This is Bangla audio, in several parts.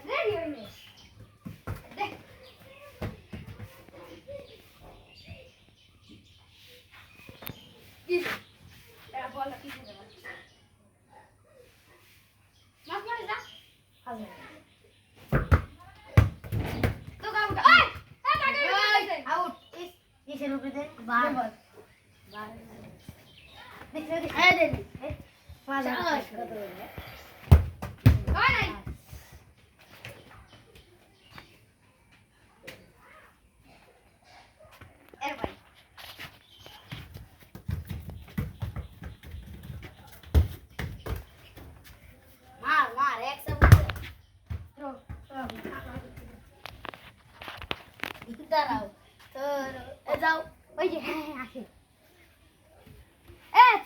রেডি হইনি দেখ কি এরা বল কি দেব মাছ মারে যা হাজে তো কাম এই টাকা আউট কিসের উপরে দে বার বার দেখ দেখ এই দে পাঁচ কত হলো কই নাই এর ভাই মার এক সেকেন্ড থ্রো দাঁড়াও তো যাও ওই যে হ্যাঁ হ্যাঁ আসে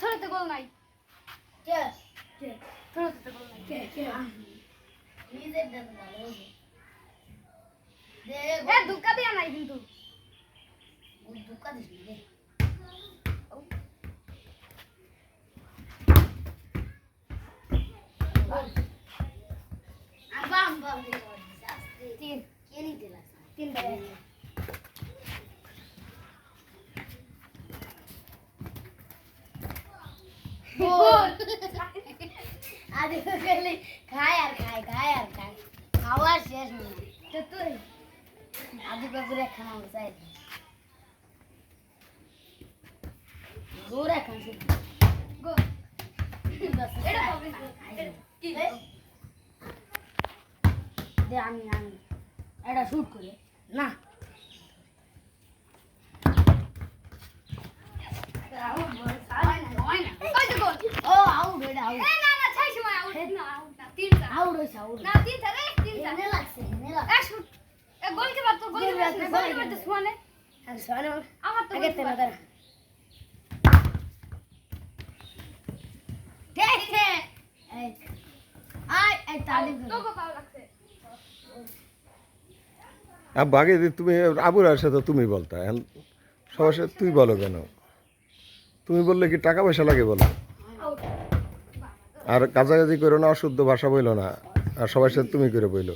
ছোটতে গোল নাই কে কে ছোটতে গোল নাই কে কে নিজের দাদা ভালো দে দুকা দিয়া নাই কিন্তু দুকা দিস রে বাম বাম তিন কে নি দিলা তিন বারে গোল আদি গেলে খায় আর খায় খাওয়া শেষ না তো তুই আদি বাবুরে খাওয়া চাই গোরা খান গো এটা হবে কি দে আমি এটা শুট করে না আব্বা আগে তুমি আবুর সাথে তুমি বলতা এখন সবার সাথে তুই বলো কেন তুমি বললে কি টাকা পয়সা লাগে বলো আর কাছাকাছি করো না অশুদ্ধ ভাষা বইলো না আর সবার সাথে তুমি করে বইলো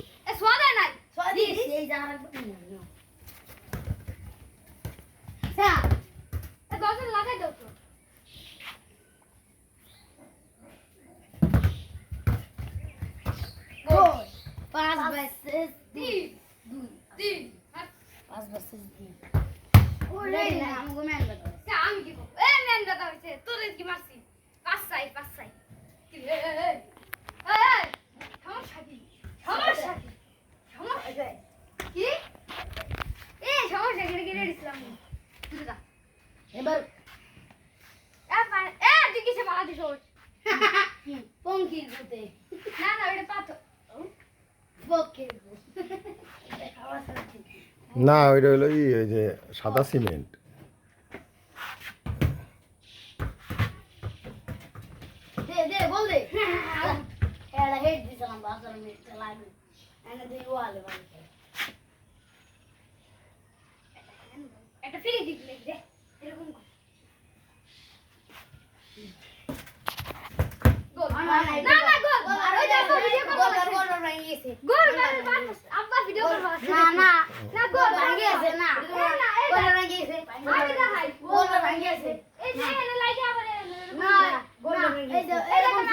এবার তুই কিসে মারা দিস পঙ্কির গুতে না না ওটা পাথর বকের না ওইটা হলো ওই যে সাদা সিমেন্ট দে বল দে এরা হেড দিছিলাম বাজার মিটতে লাগবে এনে দিয়ে ওয়ালে বাড়ি একটা ফ্রি দিবি দে এরকম গোল না না গোল আর ওই যে ভিডিও গোল ভাঙি গেছে গোল আব্বা ভিডিও করব না না না গোল ভাঙি গেছে না গোল ভাঙি গেছে আমি দেখাই গোল ভাঙি গেছে এই যে এনে লাইটে আবার না গোল ভাঙি গেছে এই যে এরকম